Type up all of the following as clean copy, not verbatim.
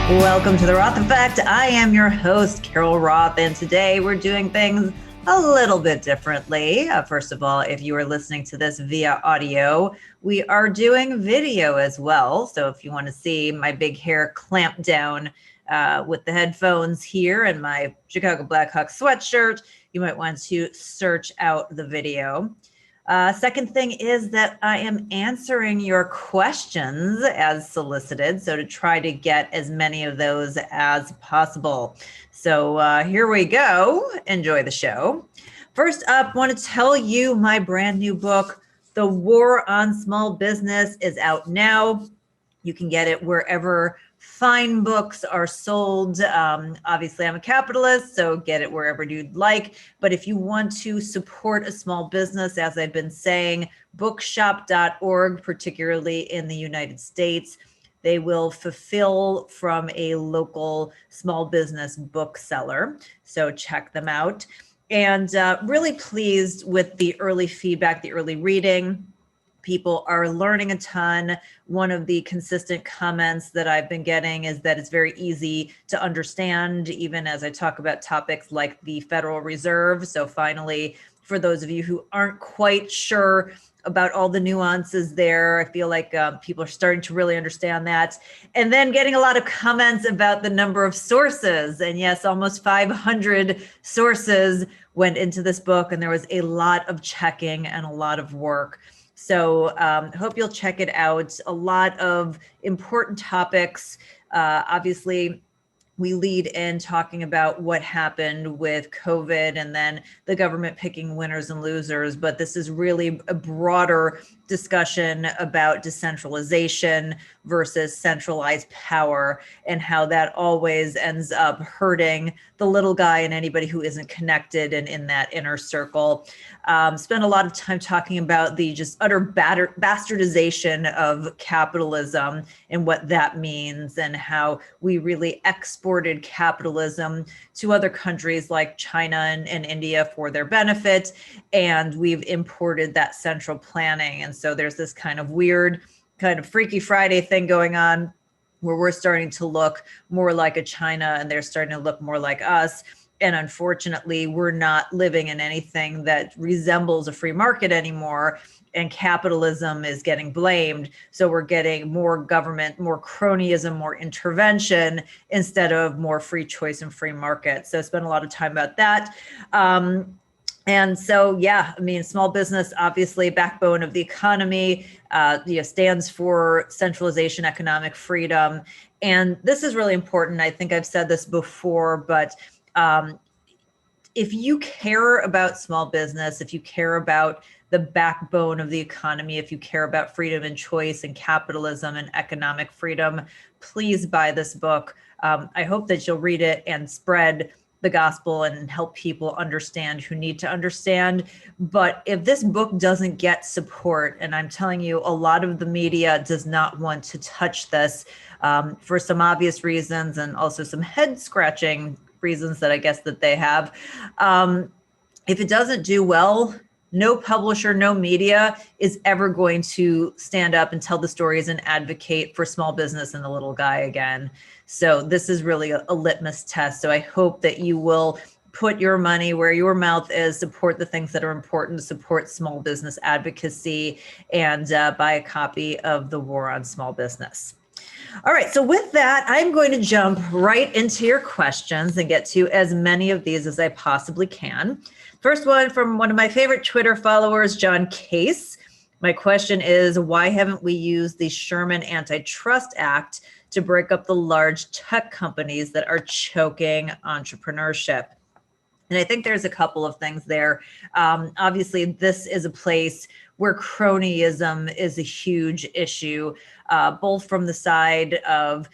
Welcome to the Roth Effect. I am your host, Carol Roth, and today we're doing things a little bit differently. First of all, if you are listening to this via audio, we are doing video as well. So if you want to see my big hair clamped down with the headphones here and my Chicago Blackhawks sweatshirt, you might want to search out the video. Second thing is that I am answering your questions as solicited, so to try to get as many of those as possible. So here we go. Enjoy the show. First up, I want to tell you my brand new book, The War on Small Business, is out now. You can get it wherever fine books are sold. Obviously, I'm a capitalist, so get it wherever you'd like. But if you want to support a small business, as I've been saying, bookshop.org, particularly in the United States, they will fulfill from a local small business bookseller. So check them out. And really pleased with the early feedback, the early reading. People are learning a ton. One of the consistent comments that I've been getting is that it's very easy to understand, even as I talk about topics like the Federal Reserve. So finally, for those of you who aren't quite sure about all the nuances there, I feel like people are starting to really understand that. And then getting a lot of comments about the number of sources. And yes, almost 500 sources went into this book, and there was a lot of checking and a lot of work. So hope you'll check it out. A lot of important topics. Obviously, we lead in talking about what happened with COVID and then the government picking winners and losers. But this is really a broader discussion about decentralization versus centralized power and how that always ends up hurting the little guy and anybody who isn't connected and in that inner circle. Spend a lot of time talking about the just utter bastardization of capitalism and what that means and how we really exported capitalism to other countries like China and India for their benefit. And we've imported that central planning. And so there's this kind of weird, kind of Freaky Friday thing going on where we're starting to look more like a China and they're starting to look more like us. And unfortunately, we're not living in anything that resembles a free market anymore. And capitalism is getting blamed. So we're getting more government, more cronyism, more intervention instead of more free choice and free market. So I spent a lot of time about that. And so, yeah, I mean, small business, obviously, backbone of the economy, stands for centralization, economic freedom. And this is really important. I think I've said this before, but if you care about small business, if you care about the backbone of the economy, if you care about freedom and choice and capitalism and economic freedom, please buy this book. I hope that you'll read it and spread the gospel and help people understand who need to understand. But if this book doesn't get support, and I'm telling you, a lot of the media does not want to touch this for some obvious reasons and also some head scratching reasons that I guess that they have. If it doesn't do well, no publisher, no media is ever going to stand up and tell the stories and advocate for small business and the little guy again. So this is really a litmus test. So I hope that you will put your money where your mouth is, support the things that are important, support small business advocacy, and buy a copy of The War on Small Business. All right, so with that, I'm going to jump right into your questions and get to as many of these as I possibly can. First one from one of my favorite Twitter followers, John Case. My question is, why haven't we used the Sherman AntiTrust Act to break up the large tech companies that are choking entrepreneurship? And I think there's a couple of things there. Obviously, this is a place where cronyism is a huge issue, both from the side of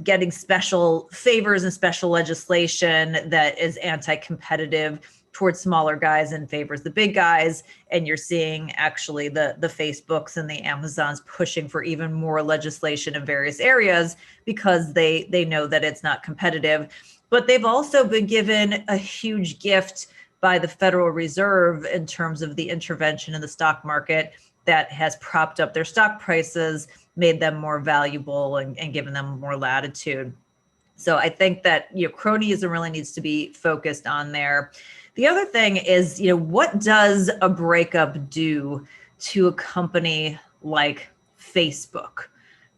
getting special favors and special legislation that is anti-competitive towards smaller guys and favors the big guys. And you're seeing actually the Facebooks and the Amazons pushing for even more legislation in various areas because they know that it's not competitive. But they've also been given a huge gift by the Federal Reserve in terms of the intervention in the stock market that has propped up their stock prices made them more valuable and given them more latitude. So I think that, cronyism really needs to be focused on there. The other thing is, what does a breakup do to a company like Facebook,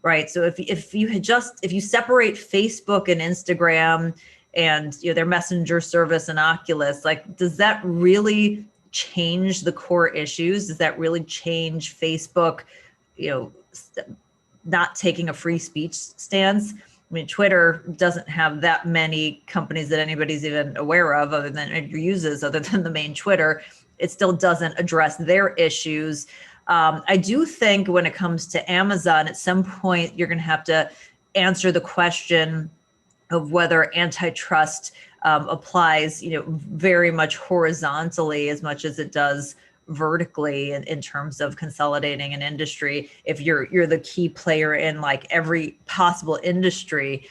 right? So if you separate Facebook and Instagram and their messenger service and Oculus, like, does that really change the core issues? Does that really change Facebook, not taking a free speech stance? I mean, Twitter doesn't have that many companies that anybody's even aware of other than it uses, other than the main Twitter. It still doesn't address their issues. I do think when it comes to Amazon, at some point, you're going to have to answer the question of whether antitrust applies, very much horizontally as much as it does vertically in terms of consolidating an industry. If you're the key player in like every possible industry,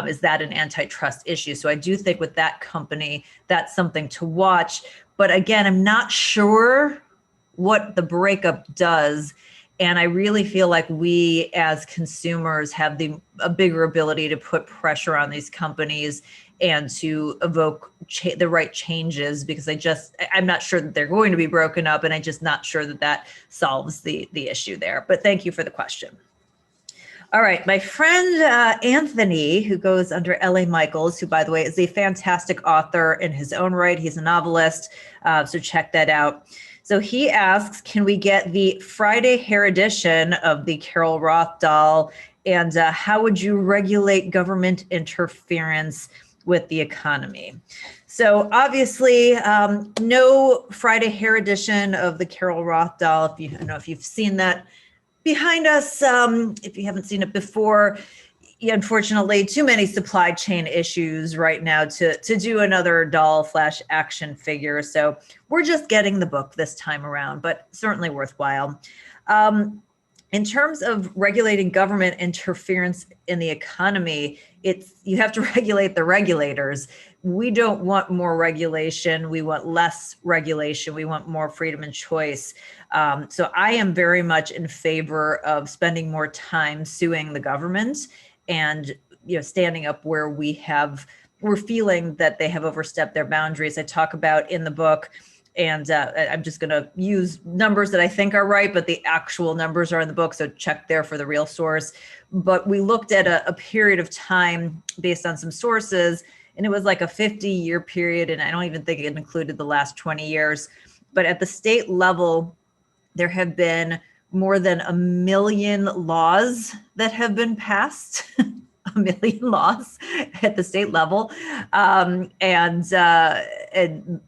is that an antitrust issue? So I do think with that company, that's something to watch. But again, I'm not sure what the breakup does. And I really feel like we as consumers have a bigger ability to put pressure on these companies and to evoke the right changes, because I'm not sure that they're going to be broken up, and I'm just not sure that solves the issue there. But thank you for the question. All right, my friend Anthony, who goes under L.A. Michaels, who, by the way, is a fantastic author in his own right. He's a novelist, so check that out. So he asks, can we get the Friday hair edition of the Carol Roth doll? And how would you regulate government interference with the economy? So obviously, no Friday hair edition of the Carol Roth doll. If you've seen that behind us, if you haven't seen it before, unfortunately, too many supply chain issues right now to do another doll / action figure. So we're just getting the book this time around, but certainly worthwhile. In terms of regulating government interference in the economy, you have to regulate the regulators. We don't want more regulation. We want less regulation. We want more freedom and choice. So I am very much in favor of spending more time suing the government and standing up where we're feeling that they have overstepped their boundaries. I talk about in the book, and I'm just going to use numbers that I think are right, but the actual numbers are in the book, so check there for the real source. But we looked at a period of time based on some sources, and it was like a 50-year period, and I don't even think it included the last 20 years. But at the state level, there have been more than 1 million laws that have been passed, 1 million laws at the state level. And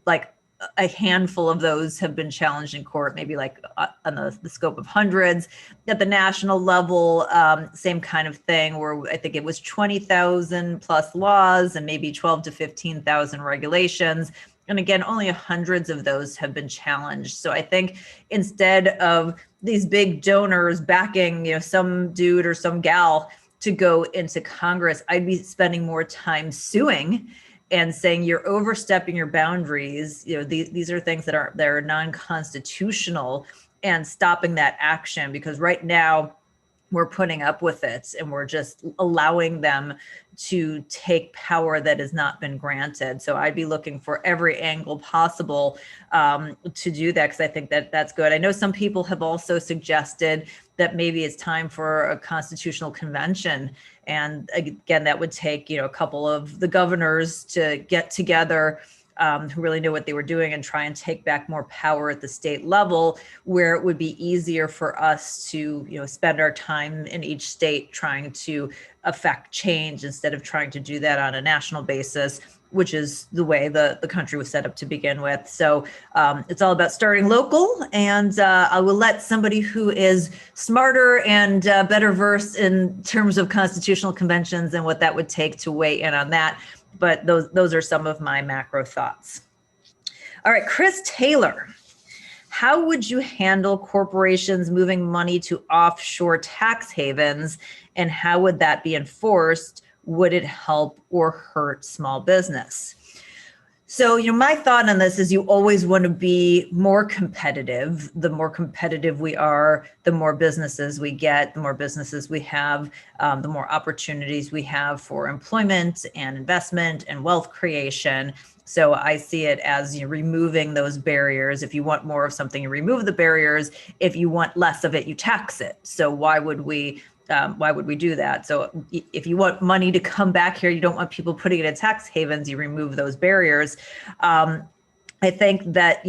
like a handful of those have been challenged in court, maybe like on the scope of hundreds. At the national level, same kind of thing, where I think it was 20,000 plus laws and maybe 12 to 15,000 regulations. And again, only hundreds of those have been challenged. So I think instead of these big donors backing, some dude or some gal to go into Congress, I'd be spending more time suing and saying you're overstepping your boundaries. These are things that are non-constitutional, and stopping that action, because right now we're putting up with it and we're just allowing them to take power that has not been granted. So I'd be looking for every angle possible to do that, because I think that's good. I know some people have also suggested that maybe it's time for a constitutional convention. And again, that would take, a couple of the governors to get together who really knew what they were doing and try and take back more power at the state level, where it would be easier for us to, spend our time in each state trying to affect change instead of trying to do that on a national basis, which is the way the country was set up to begin with. So it's all about starting local, and I will let somebody who is smarter and better versed in terms of constitutional conventions and what that would take to weigh in on that. But those are some of my macro thoughts. All right, Chris Taylor. How would you handle corporations moving money to offshore tax havens, and how would that be enforced? Would it help or hurt small business? So, my thought on this is you always want to be more competitive. The more competitive we are, the more businesses we get, the more businesses we have, the more opportunities we have for employment and investment and wealth creation. So I see it as removing those barriers. If you want more of something, you remove the barriers. If you want less of it, you tax it. So why would we do that? So if you want money to come back here, you don't want people putting it in tax havens, you remove those barriers. I think that,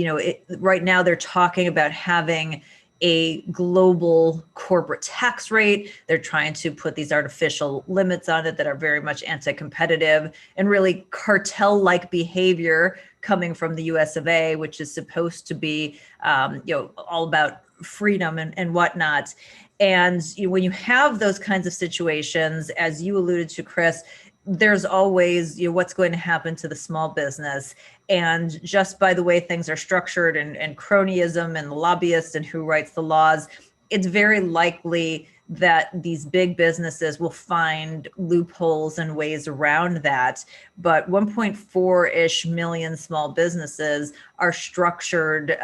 right now they're talking about having a global corporate tax rate. They're trying to put these artificial limits on it that are very much anti-competitive and really cartel-like behavior coming from the US of A, which is supposed to be, all about freedom and whatnot. And when you have those kinds of situations, as you alluded to, Chris, there's always what's going to happen to the small business. And just by the way things are structured and cronyism and the lobbyists and who writes the laws, it's very likely that these big businesses will find loopholes and ways around that. But 1.4-ish million small businesses are structured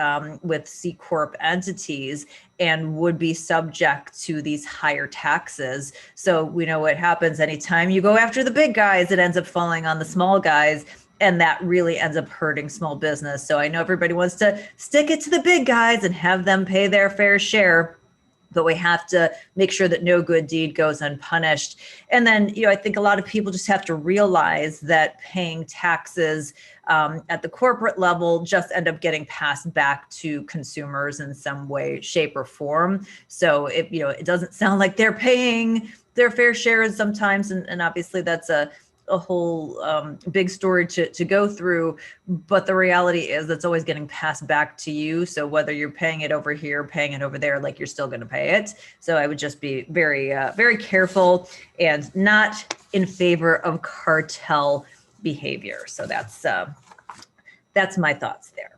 with C Corp entities and would be subject to these higher taxes. So we know what happens anytime you go after the big guys, it ends up falling on the small guys. And that really ends up hurting small business. So I know everybody wants to stick it to the big guys and have them pay their fair share, but we have to make sure that no good deed goes unpunished. And then, I think a lot of people just have to realize that paying taxes at the corporate level just end up getting passed back to consumers in some way, shape, or form. So it doesn't sound like they're paying their fair share sometimes, and obviously that's a whole big story to go through, but the reality is that's always getting passed back to you. So whether you're paying it over here, paying it over there, like you're still going to pay it. So I would just be very, very careful and not in favor of cartel behavior. So that's my thoughts there.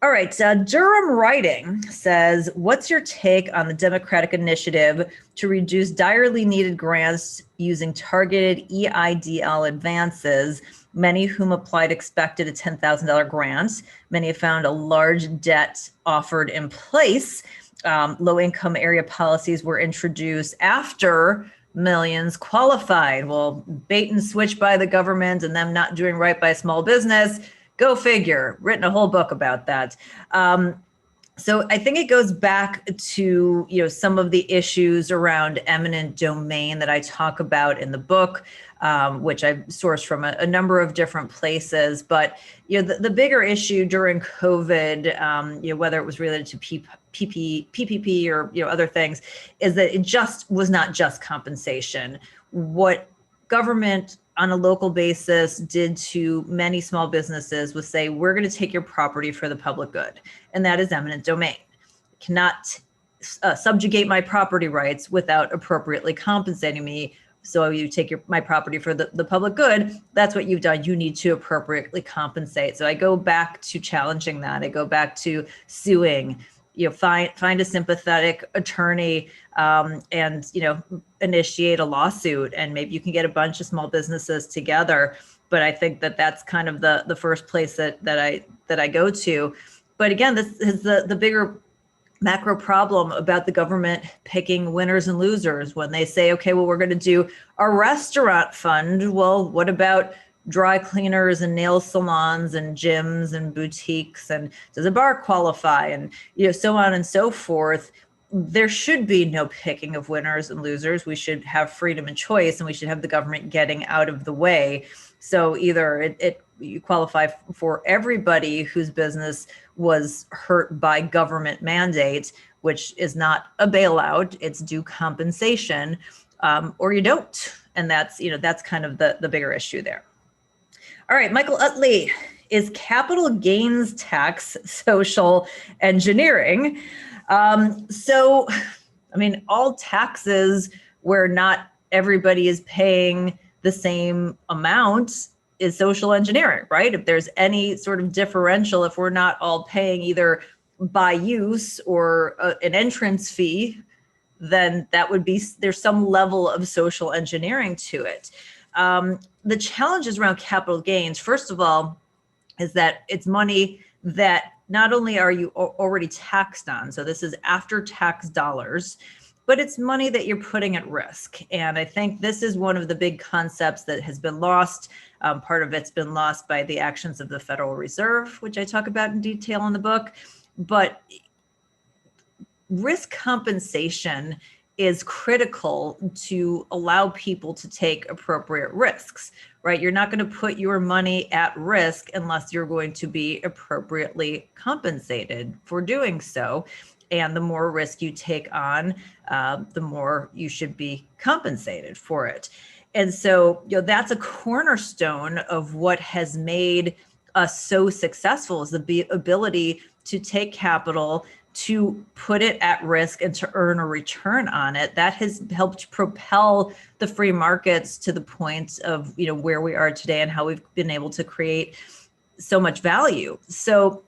All right, Durham Writing says, what's your take on the Democratic initiative to reduce direly needed grants using targeted EIDL advances? Many whom applied expected a $10,000 grant. Many have found a large debt offered in place. Low-income area policies were introduced after millions qualified. Well, bait and switch by the government and them not doing right by small business. Go figure. Written a whole book about that. So I think it goes back to some of the issues around eminent domain that I talk about in the book, which I've sourced from a number of different places. But the bigger issue during COVID, whether it was related to PPP or other things, is that it just was not just compensation. What government on a local basis did to many small businesses was say, we're going to take your property for the public good. And that is eminent domain. Cannot subjugate my property rights without appropriately compensating me. So you take my property for the public good. That's what you've done. You need to appropriately compensate. So I go back to challenging that. I go back to suing. Find a sympathetic attorney and initiate a lawsuit, and maybe you can get a bunch of small businesses together. But I think that's kind of the first place that I go to. But again, this is the bigger macro problem about the government picking winners and losers when they say, okay, well, we're going to do a restaurant fund. Well, what about dry cleaners and nail salons and gyms and boutiques, and does a bar qualify, and so on and so forth? There should be no picking of winners and losers. We should have freedom and choice, and we should have the government getting out of the way. So either you qualify for everybody whose business was hurt by government mandate, which is not a bailout, it's due compensation, or you don't. And that's kind of the bigger issue there. All right, Michael Utley, is capital gains tax social engineering? So, all taxes where not everybody is paying the same amount is social engineering, right? If there's any sort of differential, if we're not all paying either by use or an entrance fee, then there's some level of social engineering to it. The challenges around capital gains, first of all, is that it's money that not only are you already taxed on, so this is after tax dollars, but it's money that you're putting at risk. And I think this is one of the big concepts that has been lost. Part of it's been lost by the actions of the Federal Reserve, which I talk about in detail in the book. But risk compensation is critical to allow people to take appropriate risks, right? You're not going to put your money at risk unless you're going to be appropriately compensated for doing so. And the more risk you take on, the more you should be compensated for it. And so, that's a cornerstone of what has made us so successful, is the ability to take capital, to put it at risk, and to earn a return on it. That has helped propel the free markets to the point of, where we are today and how we've been able to create so much value. So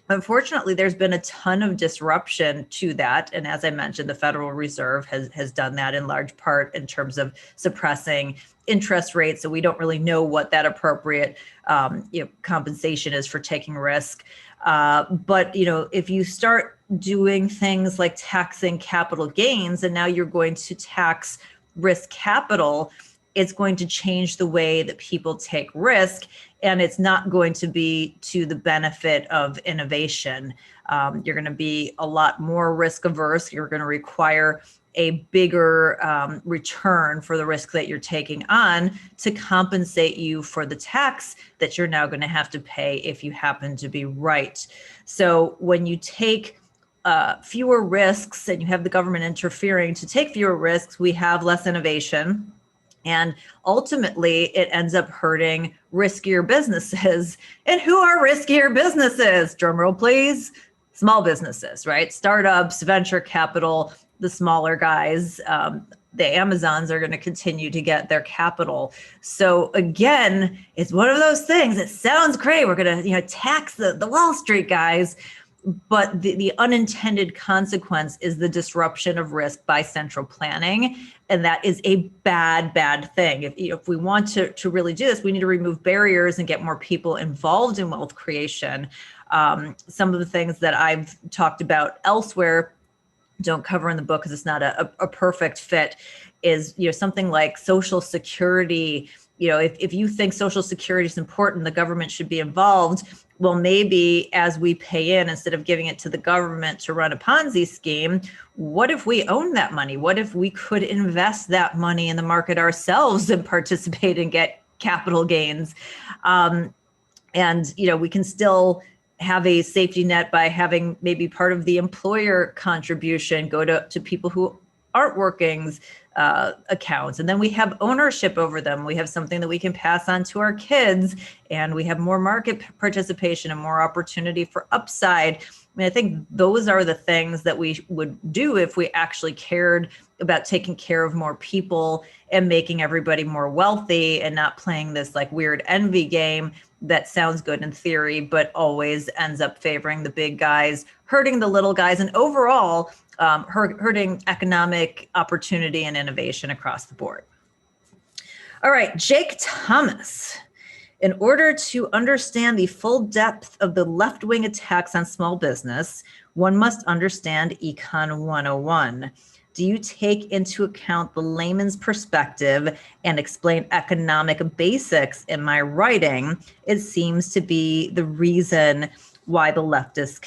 unfortunately, there's been a ton of disruption to that. And as I mentioned, the Federal Reserve has done that in large part in terms of suppressing interest rates. So we don't really know what that appropriate compensation is for taking risk. But if you start doing things like taxing capital gains, and now you're going to tax risk capital, it's going to change the way that people take risk, and it's not going to be to the benefit of innovation. You're going to be a lot more risk averse. You're going to require a bigger return for the risk that you're taking on to compensate you for the tax that you're now going to have to pay if you happen to be right. So when you take fewer risks and you have the government interfering to take fewer risks, we have less innovation. And ultimately, it ends up hurting riskier businesses. And who are riskier businesses? Drum roll, please. Small businesses, right? Startups, venture capital, the smaller guys. The Amazons are going to continue to get their capital. So again, it's one of those things. It sounds great. We're going to tax the Wall Street guys. But the unintended consequence is the disruption of risk by central planning. And that is a bad, bad thing. If we want to really do this, we need to remove barriers and get more people involved in wealth creation. Some of the things that I've talked about elsewhere, don't cover in the book because it's not a perfect fit, is something like Social Security. If you think Social Security is important, the government should be involved. Well, maybe as we pay in, instead of giving it to the government to run a Ponzi scheme, what if we own that money? What if we could invest that money in the market ourselves and participate and get capital gains? And we can still have a safety net by having maybe part of the employer contribution go to people who aren't working's accounts. And then we have ownership over them. We have something that we can pass on to our kids, and we have more market participation and more opportunity for upside. I think those are the things that we would do if we actually cared about taking care of more people and making everybody more wealthy, and not playing this like weird envy game that sounds good in theory, but always ends up favoring the big guys, hurting the little guys, and overall hurting economic opportunity and innovation across the board. All right, Jake Thomas. In order to understand the full depth of the left-wing attacks on small business, one must understand Econ 101. Do you take into account the layman's perspective and explain economic basics in my writing? It seems to be the reason why the leftists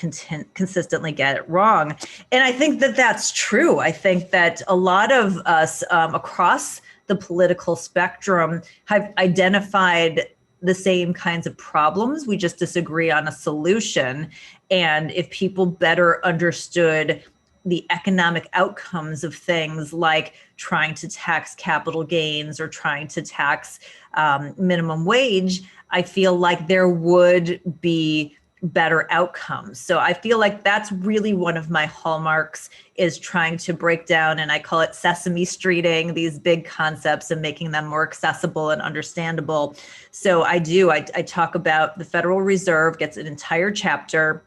consistently get it wrong. And I think that that's true. I think that a lot of us across the political spectrum have identified the same kinds of problems. We just disagree on a solution. And if people better understood the economic outcomes of things like trying to tax capital gains or trying to tax minimum wage, I feel like there would be better outcomes. So I feel like that's really one of my hallmarks, is trying to break down, and I call it Sesame Streeting, these big concepts and making them more accessible and understandable. So I talk about the Federal Reserve, gets an entire chapter,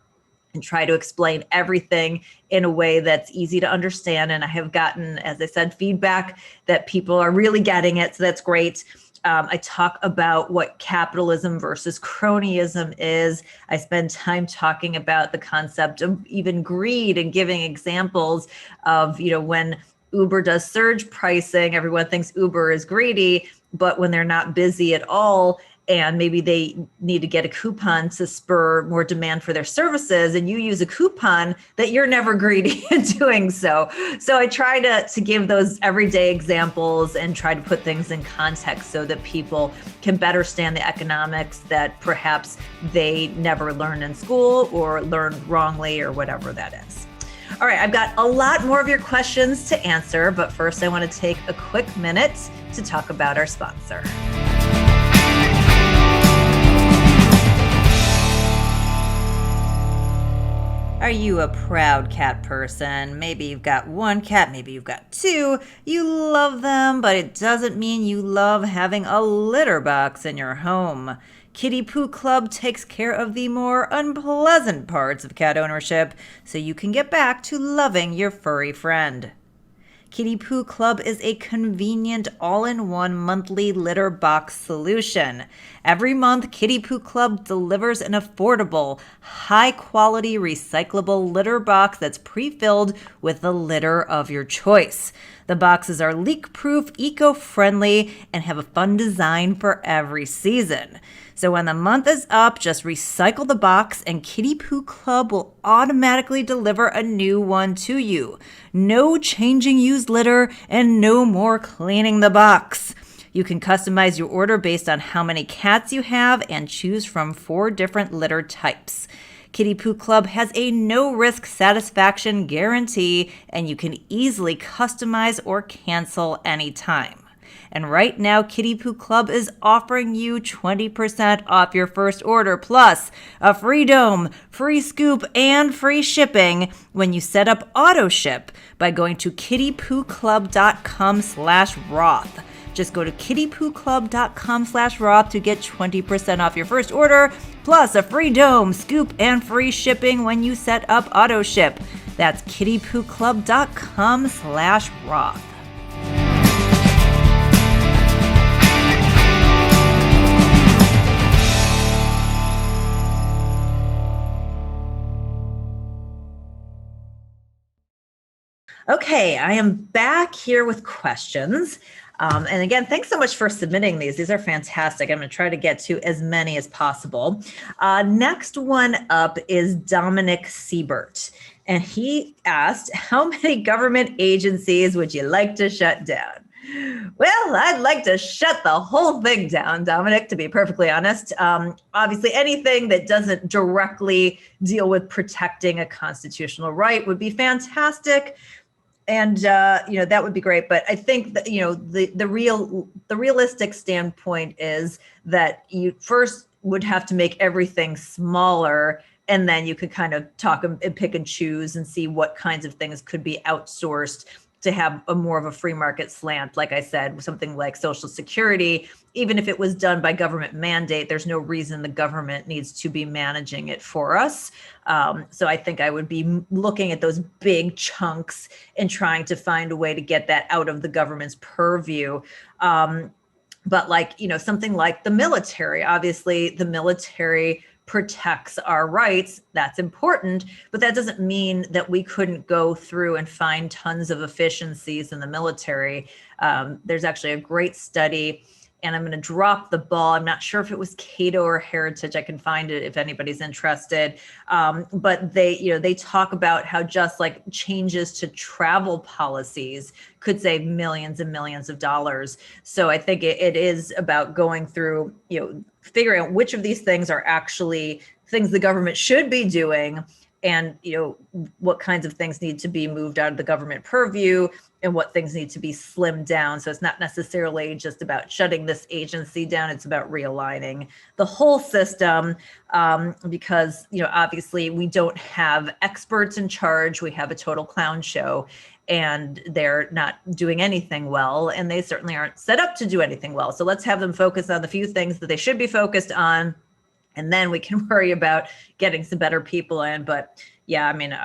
and try to explain everything in a way that's easy to understand. And I have gotten, as I said, feedback that people are really getting it. So that's great. I talk about what capitalism versus cronyism is. I spend time talking about the concept of even greed and giving examples of, when Uber does surge pricing, everyone thinks Uber is greedy, but when they're not busy at all, and maybe they need to get a coupon to spur more demand for their services, and you use a coupon, that you're never greedy in doing so. So I try to give those everyday examples and try to put things in context so that people can better understand the economics that perhaps they never learned in school or learned wrongly or whatever that is. All right, I've got a lot more of your questions to answer, but first I want to take a quick minute to talk about our sponsor. Are you a proud cat person? Maybe you've got one cat, maybe you've got two. You love them, but it doesn't mean you love having a litter box in your home. Kitty Poo Club takes care of the more unpleasant parts of cat ownership so you can get back to loving your furry friend. Kitty Poo Club is a convenient all-in-one monthly litter box solution. Every month, Kitty Poo Club delivers an affordable, high-quality recyclable litter box that's pre-filled with the litter of your choice. The boxes are leak-proof, eco-friendly, and have a fun design for every season. So when the month is up, just recycle the box and Kitty Poo Club will automatically deliver a new one to you. No changing used litter and no more cleaning the box. You can customize your order based on how many cats you have and choose from 4 different litter types. Kitty Poo Club has a no-risk satisfaction guarantee, and you can easily customize or cancel anytime. And right now, Kitty Poo Club is offering you 20% off your first order, plus a free dome, free scoop, and free shipping when you set up auto ship by going to kittypooclub.com/Roth. Just go to kittypooclub.com/Roth to get 20% off your first order, plus a free dome, scoop, and free shipping when you set up auto ship. That's kittypooclub.com/Roth. Okay, I am back here with questions. And again, thanks so much for submitting these. These are fantastic. I'm going to try to get to as many as possible. Next one up is Dominic Siebert. And he asked, how many government agencies would you like to shut down? Well, I'd like to shut the whole thing down, Dominic, to be perfectly honest. Obviously, anything that doesn't directly deal with protecting a constitutional right would be fantastic. And, that would be great. But I think that, the realistic standpoint is that you first would have to make everything smaller, and then you could kind of talk and pick and choose and see what kinds of things could be outsourced to have a more of a free market slant. Like I said, something like Social Security, even if it was done by government mandate, there's no reason the government needs to be managing it for us. So I think I would be looking at those big chunks and trying to find a way to get that out of the government's purview. But something like the military, obviously the military protects our rights. That's important, but that doesn't mean that we couldn't go through and find tons of efficiencies in the military. There's actually a great study, and I'm going to drop the ball. I'm not sure if it was Cato or Heritage. I can find it if anybody's interested. But they talk about how just like changes to travel policies could save millions and millions of dollars. So I think it is about going through, figuring out which of these things are actually things the government should be doing, and what kinds of things need to be moved out of the government purview and what things need to be slimmed down. So it's not necessarily just about shutting this agency down. It's about realigning the whole system, because obviously we don't have experts in charge. We have a total clown show, and they're not doing anything well, and they certainly aren't set up to do anything well. So let's have them focus on the few things that they should be focused on, and then we can worry about getting some better people in. But yeah, I mean,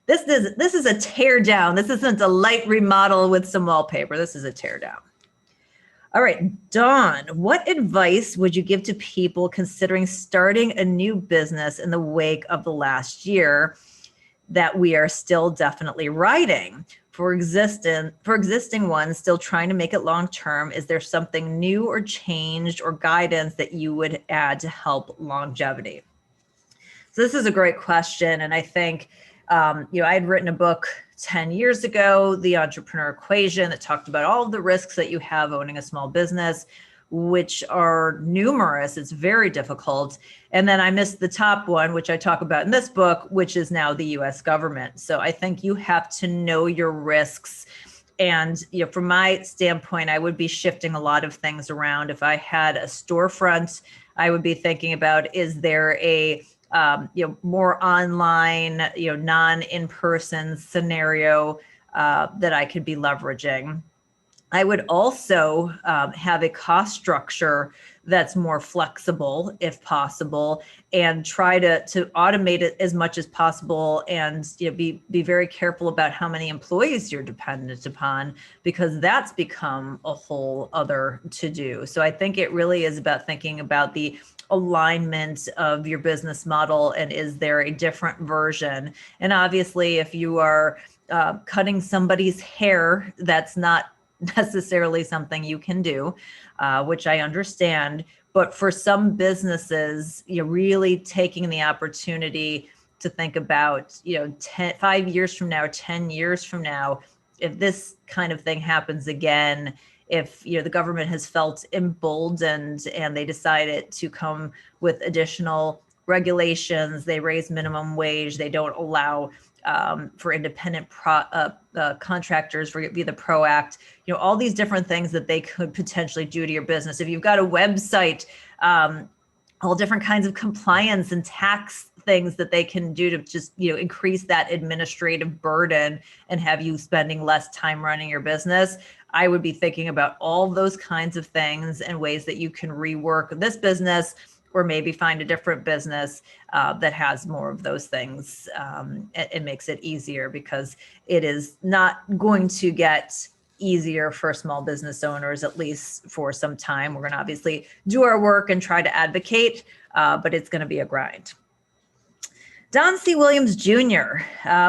this is a tear down. This isn't a light remodel with some wallpaper. This is a tear down. All right, Dawn, what advice would you give to people considering starting a new business in the wake of the last year that we are still definitely riding? For existing ones still trying to make it long term, is there something new or changed or guidance that you would add to help longevity? So this is a great question. And I think, I had written a book 10 years ago, The Entrepreneur Equation, that talked about all of the risks that you have owning a small business, which are numerous. It's very difficult. And then I missed the top one, which I talk about in this book, which is now the US government. So I think you have to know your risks. And from my standpoint, I would be shifting a lot of things around. If I had a storefront, I would be thinking about, is there a more online, non-in-person scenario that I could be leveraging. I would also have a cost structure that's more flexible if possible, and try to automate it as much as possible, and be very careful about how many employees you're dependent upon, because that's become a whole other to do. So I think it really is about thinking about the alignment of your business model, and is there a different version? And obviously, if you are cutting somebody's hair, that's not necessarily something you can do, which I understand. But for some businesses, you're really taking the opportunity to think about, 5 years from now, 10 years from now, if this kind of thing happens again, if the government has felt emboldened and they decided to come with additional regulations, they raise minimum wage, they don't allow for independent contractors via the PRO Act, all these different things that they could potentially do to your business. If you've got a website, all different kinds of compliance and tax things that they can do to just, increase that administrative burden and have you spending less time running your business. I would be thinking about all those kinds of things and ways that you can rework this business, or maybe find a different business that has more of those things. It makes it easier, because it is not going to get easier for small business owners, at least for some time. We're going to obviously do our work and try to advocate, but it's going to be a grind. Don C. Williams Jr.,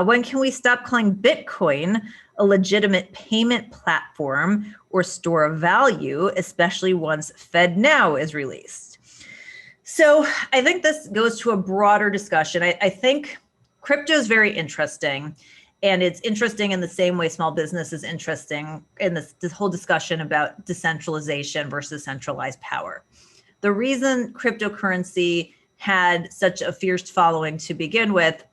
when can we stop calling Bitcoin a legitimate payment platform or store of value, especially once FedNow is released? So I think this goes to a broader discussion. I think crypto is very interesting, and it's interesting in the same way small business is interesting in this whole discussion about decentralization versus centralized power. The reason cryptocurrency had such a fierce following to begin with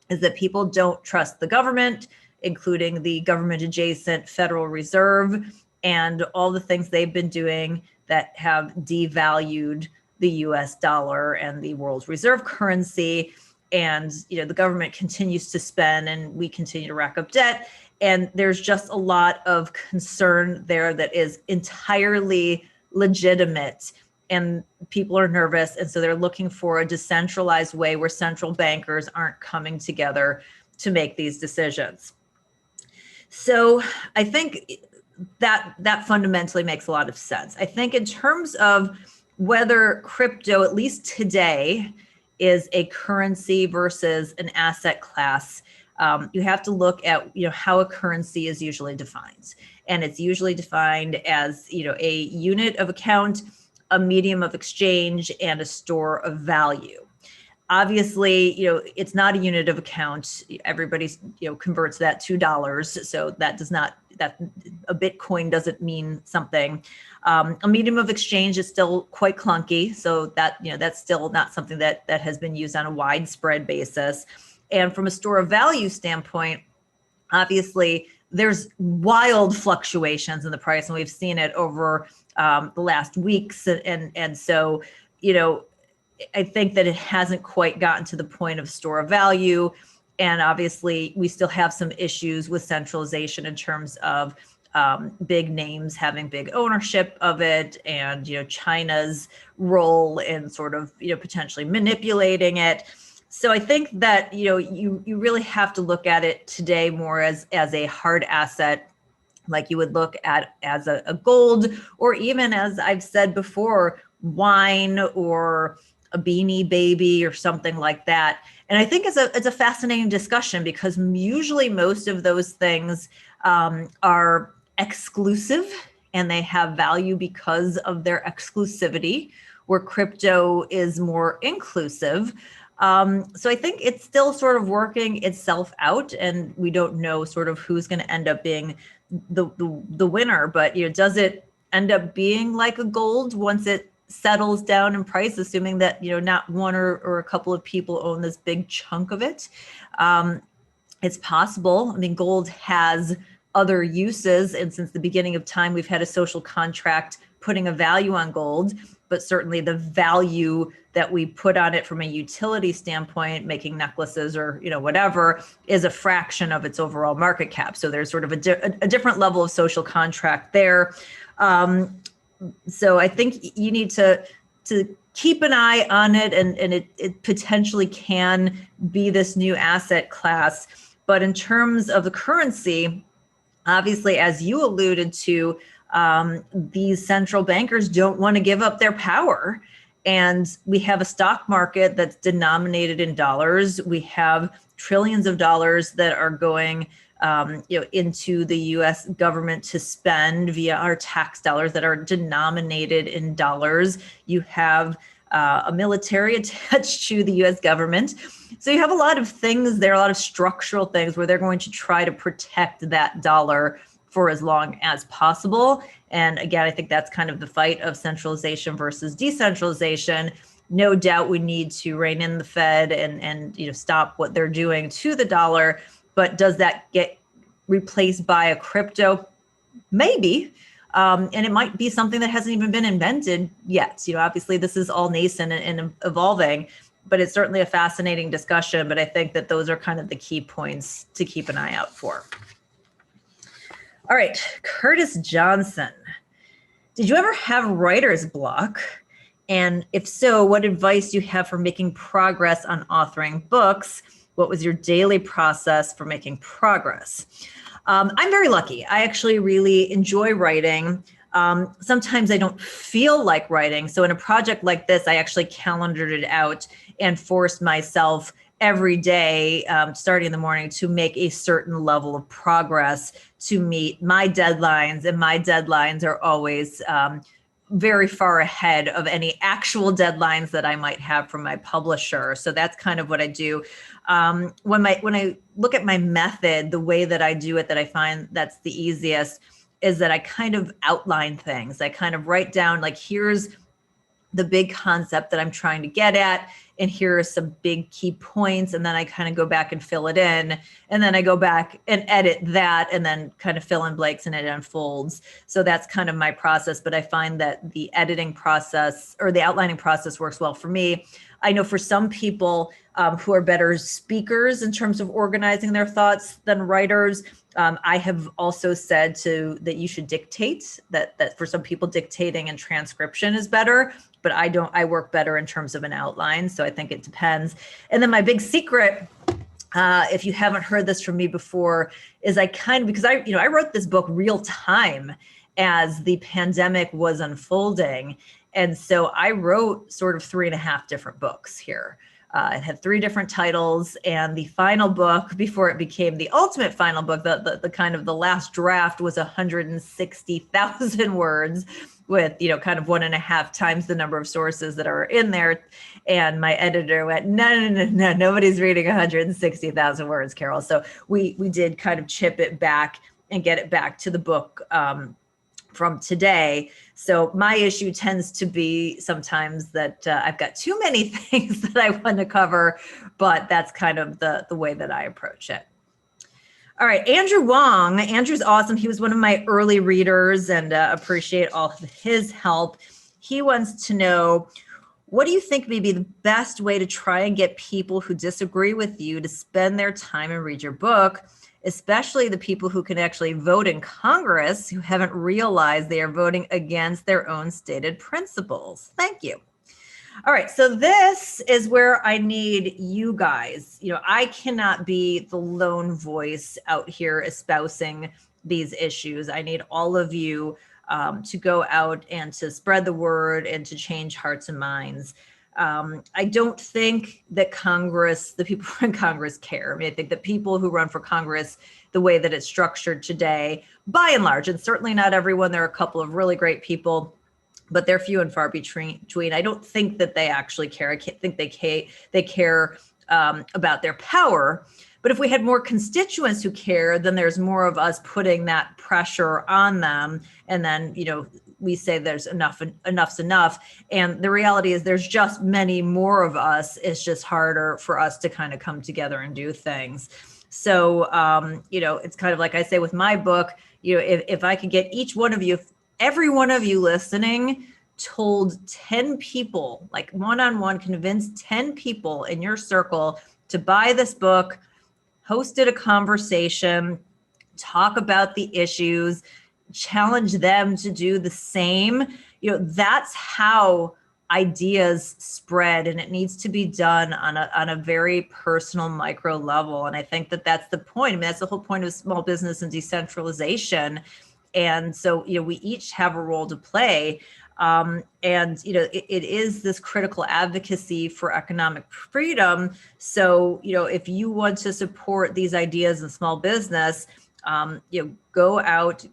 is that people don't trust the government, including the government adjacent Federal Reserve, and all the things they've been doing that have devalued the US dollar and the world's reserve currency. And the government continues to spend, and we continue to rack up debt. And there's just a lot of concern there that is entirely legitimate. And people are nervous. And so they're looking for a decentralized way where central bankers aren't coming together to make these decisions. So I think that fundamentally makes a lot of sense. I think in terms of whether crypto, at least today, is a currency versus an asset class, you have to look at how a currency is usually defined. And it's usually defined as a unit of account, a medium of exchange, and a store of value. Obviously, it's not a unit of account. Everybody, converts that to dollars. So that a Bitcoin doesn't mean something. A medium of exchange is still quite clunky. So that's still not something that has been used on a widespread basis. And from a store of value standpoint, obviously, there's wild fluctuations in the price, and we've seen it over the last weeks. And so, I think that it hasn't quite gotten to the point of store of value. And obviously, we still have some issues with centralization in terms of big names having big ownership of it, and China's role in sort of potentially manipulating it. So I think that you really have to look at it today more as a hard asset like you would look at as a gold, or even, as I've said before, wine or a Beanie Baby or something like that. And I think it's a fascinating discussion, because usually most of those things are exclusive and they have value because of their exclusivity, where crypto is more inclusive. So I think it's still sort of working itself out, and we don't know sort of who's going to end up being the winner. But does it end up being like a gold once it settles down in price, assuming that not one or a couple of people own this big chunk of it? It's possible. I mean, gold has other uses, and since the beginning of time, we've had a social contract putting a value on gold, but certainly the value that we put on it from a utility standpoint, making necklaces or whatever, is a fraction of its overall market cap. So there's sort of a different level of social contract there. So I think you need to keep an eye on it, and it potentially can be this new asset class. But in terms of the currency, obviously, as you alluded to, these central bankers don't want to give up their power. And we have a stock market that's denominated in dollars. We have trillions of dollars that are going into the U.S. government to spend via our tax dollars that are denominated in dollars. You have a military attached to the U.S. government. So you have a lot of things there, a lot of structural things where they're going to try to protect that dollar for as long as possible. And again, I think that's kind of the fight of centralization versus decentralization. No doubt we need to rein in the Fed and stop what they're doing to the dollar. But does that get replaced by a crypto? Maybe. And it might be something that hasn't even been invented yet. Obviously, this is all nascent and evolving, but it's certainly a fascinating discussion. But I think that those are kind of the key points to keep an eye out for. All right, Curtis Johnson. Did you ever have writer's block? And if so, what advice do you have for making progress on authoring books? What was your daily process for making progress? I'm very lucky. I actually really enjoy writing. Sometimes I don't feel like writing. So in a project like this, I actually calendared it out and forced myself every day, starting in the morning, to make a certain level of progress to meet my deadlines. And my deadlines are always very far ahead of any actual deadlines that I might have from my publisher. So that's kind of what I do. When I look at my method, the way that I do it, that I find that's the easiest, is that I kind of outline things. I kind of write down, like, here's the big concept that I'm trying to get at, and here are some big key points. And then I kind of go back and fill it in. And then I go back and edit that, and then kind of fill in blanks, and it unfolds. So that's kind of my process. But I find that the editing process or the outlining process works well for me. I know for some people who are better speakers in terms of organizing their thoughts than writers, I have also said that you should dictate, that for some people dictating and transcription is better, but I work better in terms of an outline. So I think it depends. And then my big secret, if you haven't heard this from me before, is because I wrote this book real time as the pandemic was unfolding. And so I wrote sort of 3.5 different books here. It had 3 different titles, and the final book, before it became the ultimate final book, the kind of the last draft, was 160,000 words, with kind of 1.5 times the number of sources that are in there. And my editor went, no, nobody's reading 160,000 words, Carol. So we did kind of chip it back and get it back to the book from today. So my issue tends to be sometimes that I've got too many things that I want to cover, but that's kind of the way that I approach it. All right, Andrew Wong. Andrew's awesome. He was one of my early readers, and appreciate all of his help. He wants to know, what do you think may be the best way to try and get people who disagree with you to spend their time and read your book, especially the people who can actually vote in Congress, who haven't realized they are voting against their own stated principles? Thank you. All right, so this is where I need you guys. I cannot be the lone voice out here espousing these issues. I need all of you to go out and to spread the word and to change hearts and minds. I don't think that the people in Congress care. I mean, I think that people who run for Congress, the way that it's structured today, by and large, and certainly not everyone, there are a couple of really great people, but they're few and far between. I don't think that they actually care. I can't think they care about their power. But if we had more constituents who care, then there's more of us putting that pressure on them. And then, we say there's enough's enough. And the reality is there's just many more of us. It's just harder for us to kind of come together and do things. So, it's kind of like I say with my book, if I could get each one of you, every one of you listening, told 10 people, like one-on-one, convince 10 people in your circle to buy this book, hosted a conversation, talk about the issues, challenge them to do the same. That's how ideas spread, and it needs to be done on a very personal micro level. And I think that that's the point. I mean, that's the whole point of small business and decentralization. And so, we each have a role to play. It is this critical advocacy for economic freedom. So, if you want to support these ideas in small business, go out,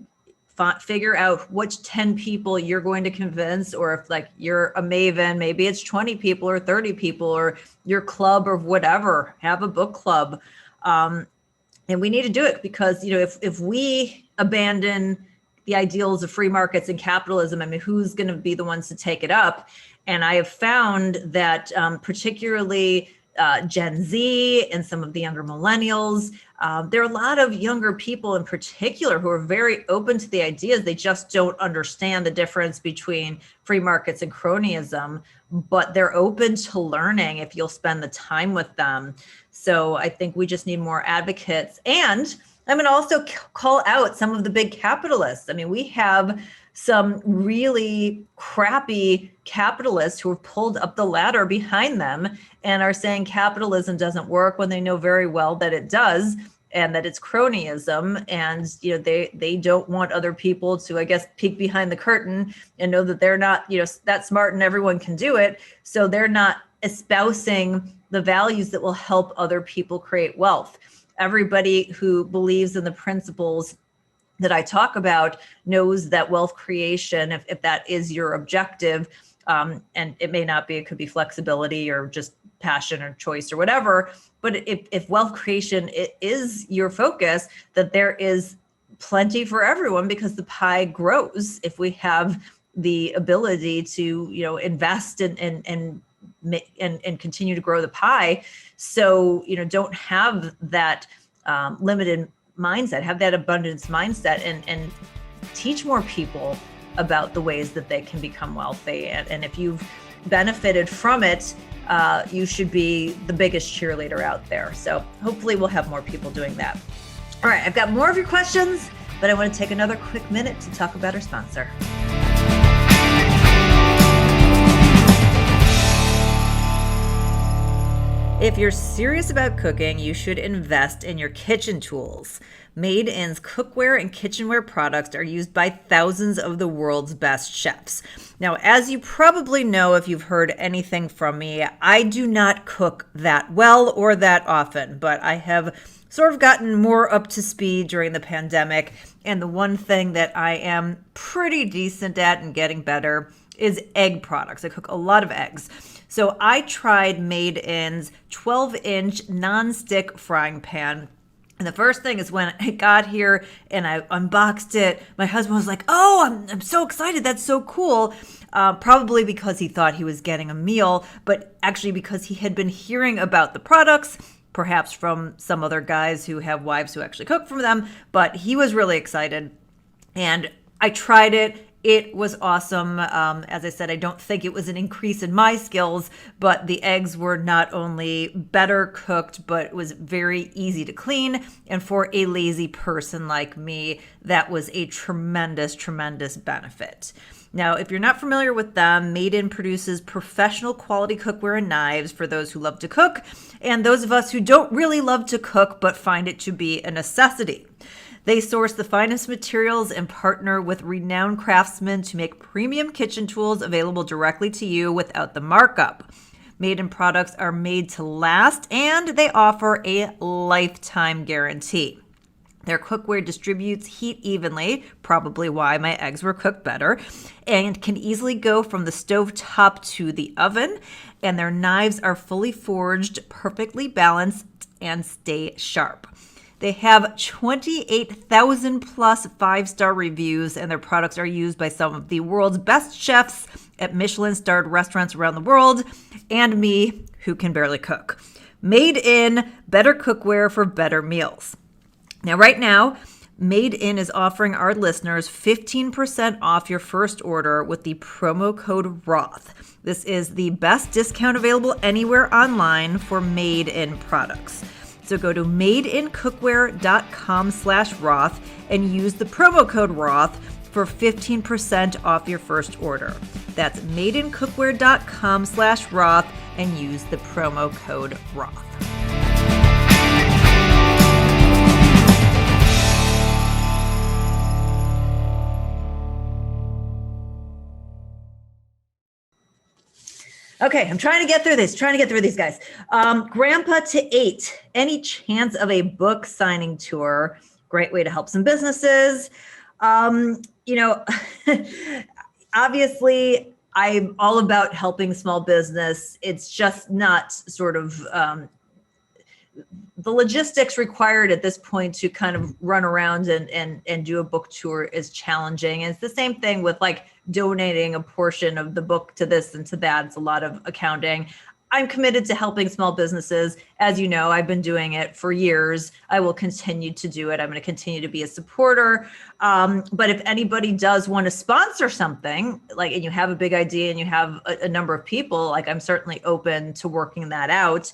figure out which 10 people you're going to convince, or if like you're a maven, maybe it's 20 people or 30 people, or your club or whatever, have a book club. And we need to do it because, if we abandon the ideals of free markets and capitalism, I mean, who's going to be the ones to take it up? And I have found that particularly Gen Z and some of the younger millennials, there are a lot of younger people in particular who are very open to the ideas. They just don't understand the difference between free markets and cronyism, but they're open to learning if you'll spend the time with them. So I think we just need more advocates. And I'm going to also call out some of the big capitalists. I mean, we have some really crappy capitalists who have pulled up the ladder behind them and are saying capitalism doesn't work when they know very well that it does, and that it's cronyism. And, they don't want other people to, I guess, peek behind the curtain and know that they're not, that smart and everyone can do it. So they're not espousing the values that will help other people create wealth. Everybody who believes in the principles that I talk about knows that wealth creation, if that is your objective, and it may not be, it could be flexibility or just passion or choice or whatever. But if wealth creation is your focus, that there is plenty for everyone because the pie grows if we have the ability to, invest and continue to grow the pie. So, don't have that limited mindset, have that abundance mindset, and teach more people about the ways that they can become wealthy. And if you've benefited from it, you should be the biggest cheerleader out there. So hopefully we'll have more people doing that. All right, I've got more of your questions, but I want to take another quick minute to talk about our sponsor. If you're serious about cooking, you should invest in your kitchen tools. Made In's cookware and kitchenware products are used by thousands of the world's best chefs. Now, as you probably know if you've heard anything from me, I do not cook that well or that often, but I have sort of gotten more up to speed during the pandemic. And the one thing that I am pretty decent at and getting better is egg products. I cook a lot of eggs. So I tried Made In's 12-inch non-stick frying pan. And the first thing is when I got here and I unboxed it, my husband was like, "Oh, I'm so excited. That's so cool." Probably because he thought he was getting a meal, but actually because he had been hearing about the products, perhaps from some other guys who have wives who actually cook for them. But he was really excited. And I tried it. It was awesome. As I said, I don't think it was an increase in my skills, but the eggs were not only better cooked, but it was very easy to clean. And for a lazy person like me, that was a tremendous, tremendous benefit. Now, if you're not familiar with them, Made In produces professional quality cookware and knives for those who love to cook and those of us who don't really love to cook but find it to be a necessity. They source the finest materials and partner with renowned craftsmen to make premium kitchen tools available directly to you without the markup. Made in products are made to last, and they offer a lifetime guarantee. Their cookware distributes heat evenly, probably why my eggs were cooked better, and can easily go from the stove top to the oven. And their knives are fully forged, perfectly balanced, and stay sharp. They have 28,000 plus 5-star reviews, and their products are used by some of the world's best chefs at Michelin-starred restaurants around the world, and me, who can barely cook. Made in, better cookware for better meals. Now, right now, Made In is offering our listeners 15% off your first order with the promo code ROTH. This is the best discount available anywhere online for Made In products. So go to madeincookware.com/Roth and use the promo code ROTH for 15% off your first order. That's madeincookware.com/Roth and use the promo code ROTH. Okay, I'm trying to get through this, guys. Grandpa to 8, any chance of a book signing tour? Great way to help some businesses. Obviously, I'm all about helping small business. It's just not sort of the logistics required at this point to kind of run around and do a book tour is challenging. And it's the same thing with like donating a portion of the book to this and to that. It's a lot of accounting. I'm committed to helping small businesses. As you know, I've been doing it for years. I will continue to do it. I'm going to continue to be a supporter. But if anybody does want to sponsor something, like, and you have a big idea and you have a number of people, like, I'm certainly open to working that out.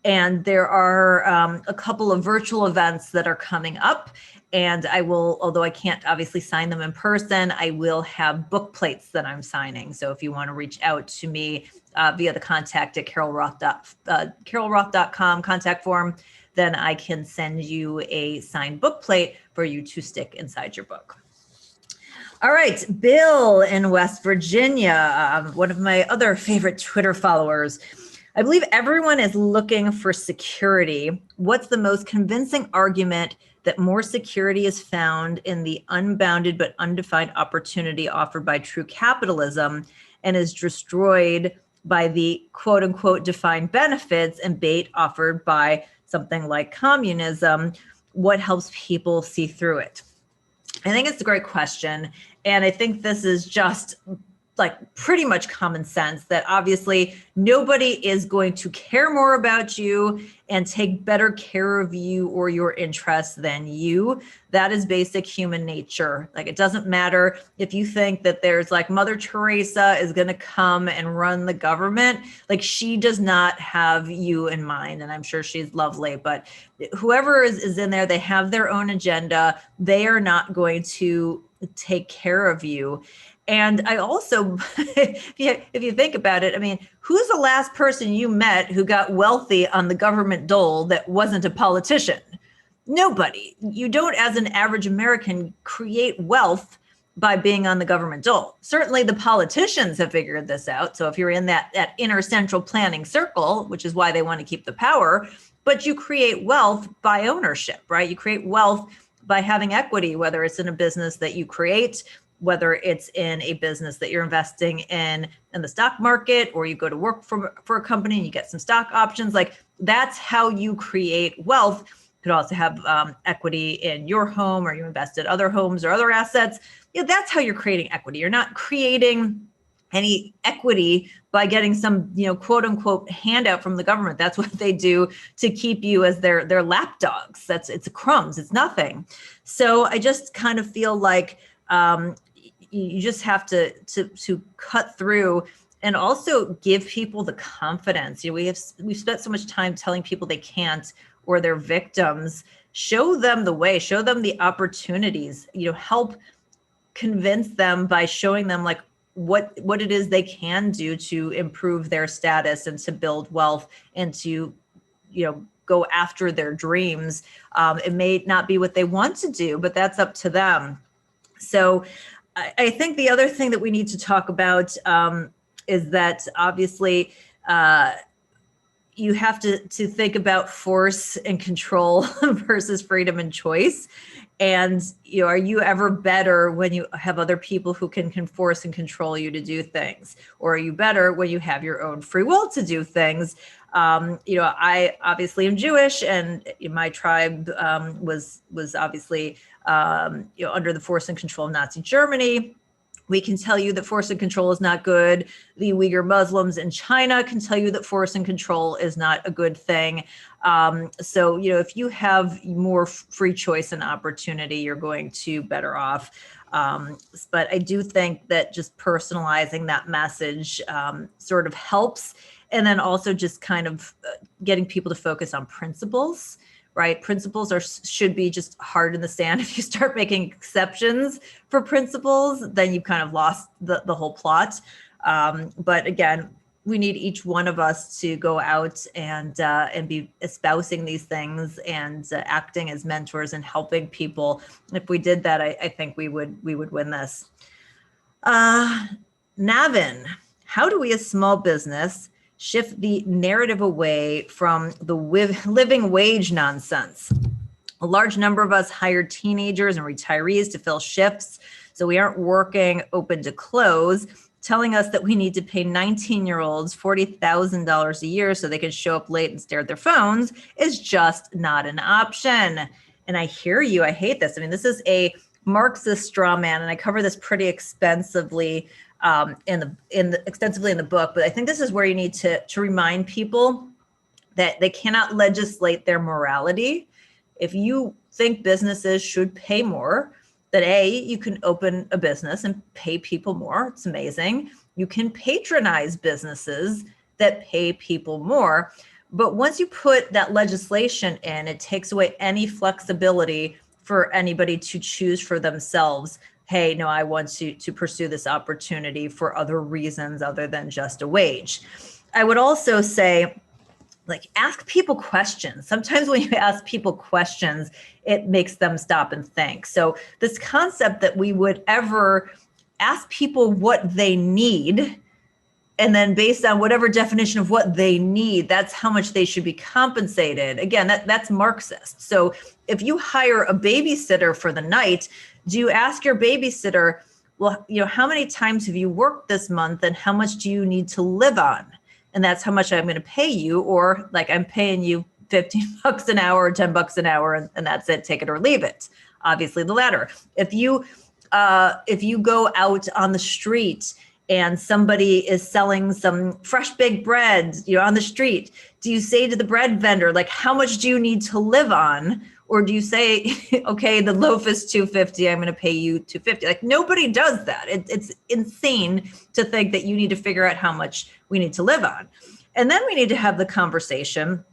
And there are a couple of virtual events that are coming up. And I will, although I can't obviously sign them in person, I will have book plates that I'm signing. So if you want to reach out to me via the contact at carolroth.com contact form, then I can send you a signed book plate for you to stick inside your book. All right, Bill in West Virginia, one of my other favorite Twitter followers. I believe everyone is looking for security. What's the most convincing argument that more security is found in the unbounded but undefined opportunity offered by true capitalism and is destroyed by the quote unquote defined benefits and bait offered by something like communism? What helps people see through it? I think it's a great question. And I think this is just like pretty much common sense that obviously nobody is going to care more about you and take better care of you or your interests than you. That is basic human nature. Like, it doesn't matter if you think that there's like Mother Teresa is going to come and run the government. Like, she does not have you in mind. And I'm sure she's lovely, but whoever is in there, they have their own agenda. They are not going to take care of you. And I also, if you think about it, I mean, who's the last person you met who got wealthy on the government dole that wasn't a politician? Nobody. You don't, as an average American, create wealth by being on the government dole. Certainly the politicians have figured this out. So if you're in that inner central planning circle, which is why they want to keep the power, but you create wealth by ownership, right? You create wealth by having equity, whether it's in a business that you create, whether it's in a business that you're investing in the stock market, or you go to work for a company and you get some stock options. Like, that's how you create wealth. You could also have equity in your home, or you invest in other homes or other assets. You know, that's how you're creating equity. You're not creating any equity by getting some, quote unquote handout from the government. That's what they do to keep you as their lapdogs. It's crumbs. It's nothing. So I just kind of feel like you just have to cut through and also give people the confidence. We've spent so much time telling people they can't, or they're victims. Show them the way, show them the opportunities, help convince them by showing them like what it is they can do to improve their status and to build wealth and to, go after their dreams. It may not be what they want to do, but that's up to them. So I think the other thing that we need to talk about is that obviously you have to think about force and control versus freedom and choice. And are you ever better when you have other people who can force and control you to do things? Or are you better when you have your own free will to do things? I obviously am Jewish, and my tribe was obviously under the force and control of Nazi Germany. We can tell you that force and control is not good. The Uyghur Muslims in China can tell you that force and control is not a good thing. So, if you have more free choice and opportunity, you're going to better off. But I do think that just personalizing that message sort of helps. And then also just kind of getting people to focus on principles. Right? Principles should be just hard in the sand. If you start making exceptions for principles, then you've kind of lost the whole plot. But again, we need each one of us to go out and be espousing these things and acting as mentors and helping people. If we did that, I think we would win this. Navin, how do we as small business shift the narrative away from the living wage nonsense? A large number of us hire teenagers and retirees to fill shifts, so we aren't working open to close. Telling us that we need to pay 19-year-olds $40,000 a year so they can show up late and stare at their phones is just not an option. And I hear you. I hate this. I mean, this is a Marxist straw man, and I cover this pretty extensively extensively in the book. But I think this is where you need to remind people that they cannot legislate their morality. If you think businesses should pay more, that you can open a business and pay people more. It's amazing. You can patronize businesses that pay people more. But once you put that legislation in, it takes away any flexibility for anybody to choose for themselves. Hey, no, I want to pursue this opportunity for other reasons other than just a wage. I would also say, ask people questions. Sometimes when you ask people questions, it makes them stop and think. So this concept that we would ever ask people what they need, and then based on whatever definition of what they need, that's how much they should be compensated. Again, that's Marxist. So if you hire a babysitter for the night, do you ask your babysitter, well, how many times have you worked this month and how much do you need to live on? And that's how much I'm going to pay you. Or I'm paying you $15 an hour or $10 an hour, and that's it, take it or leave it. Obviously the latter. If you go out on the street and somebody is selling some fresh baked bread, on the street, do you say to the bread vendor, how much do you need to live on? Or do you say, okay, the loaf is $2.50, I'm going to pay you $2.50? Nobody does that. It's insane to think that you need to figure out how much we need to live on. And then we need to have the conversation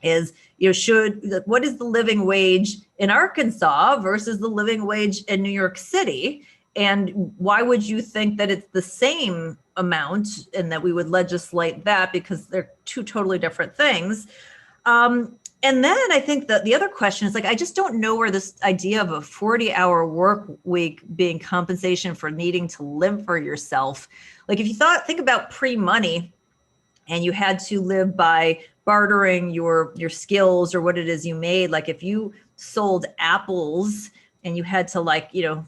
is, what is the living wage in Arkansas versus the living wage in New York City? And why would you think that it's the same amount and that we would legislate that, because they're two totally different things? And then I think that the other question is I just don't know where this idea of a 40-hour work week being compensation for needing to live for yourself. If you think about pre-money and you had to live by bartering your skills or what it is you made, if you sold apples and you had to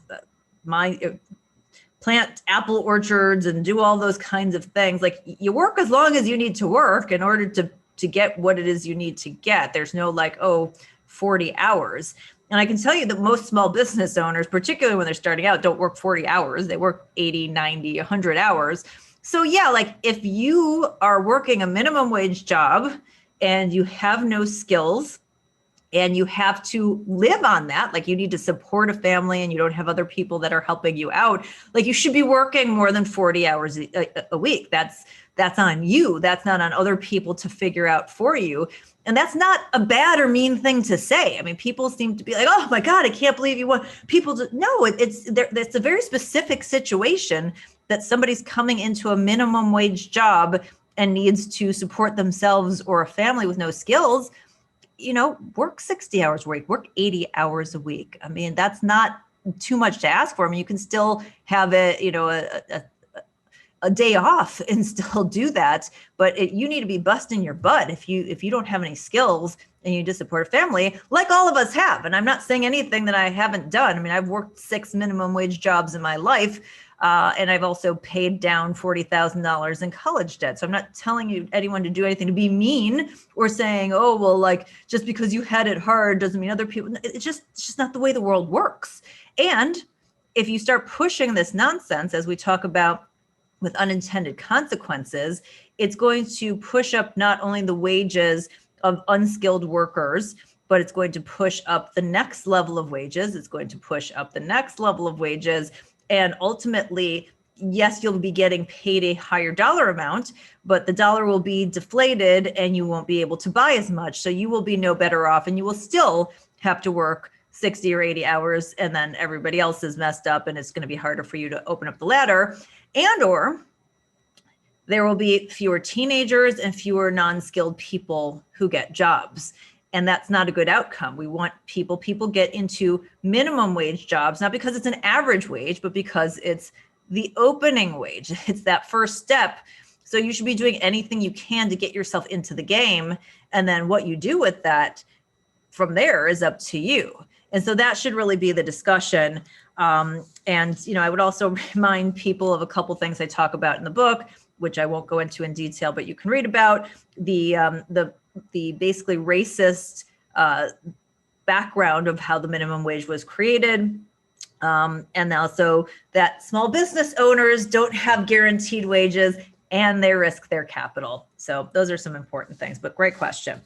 plant apple orchards and do all those kinds of things, you work as long as you need to work in order to get what it is you need to get. There's no 40 hours. And I can tell you that most small business owners, particularly when they're starting out, don't work 40 hours. They work 80, 90, 100 hours. So yeah, if you are working a minimum wage job and you have no skills and you have to live on that, you need to support a family and you don't have other people that are helping you out, you should be working more than 40 hours a week. That's on you. That's not on other people to figure out for you. And that's not a bad or mean thing to say. I mean, people seem to be oh my God, I can't believe you want people to, no, it's a very specific situation that somebody's coming into a minimum wage job and needs to support themselves or a family with no skills. work 60 hours a week, work 80 hours a week. I mean, that's not too much to ask for. I mean, you can still have a day off and still do that, but you need to be busting your butt if you don't have any skills and you just support a family like all of us have. And I'm not saying anything that I haven't done. I mean, I've worked 6 minimum wage jobs in my life, and I've also paid down $40,000 in college debt. So I'm not telling anyone to do anything to be mean or saying, oh, well, like just because you had it hard doesn't mean other people. It's just not the way the world works. And if you start pushing this nonsense, as we talk about with unintended consequences, it's going to push up not only the wages of unskilled workers, but it's going to push up the next level of wages. It's going to push up the next level of wages. And ultimately, yes, you'll be getting paid a higher dollar amount, but the dollar will be deflated and you won't be able to buy as much. So you will be no better off, and you will still have to work 60 or 80 hours, and then everybody else is messed up and it's going to be harder for you to open up the ladder. And or there will be fewer teenagers and fewer non-skilled people who get jobs. And that's not a good outcome. We want people get into minimum wage jobs, not because it's an average wage, but because it's the opening wage. It's that first step. So you should be doing anything you can to get yourself into the game. And then what you do with that from there is up to you. And so that should really be the discussion. And I would also remind people of a couple things I talk about in the book, which I won't go into in detail, but you can read about the basically racist background of how the minimum wage was created. And also that small business owners don't have guaranteed wages and they risk their capital. So those are some important things, but great question.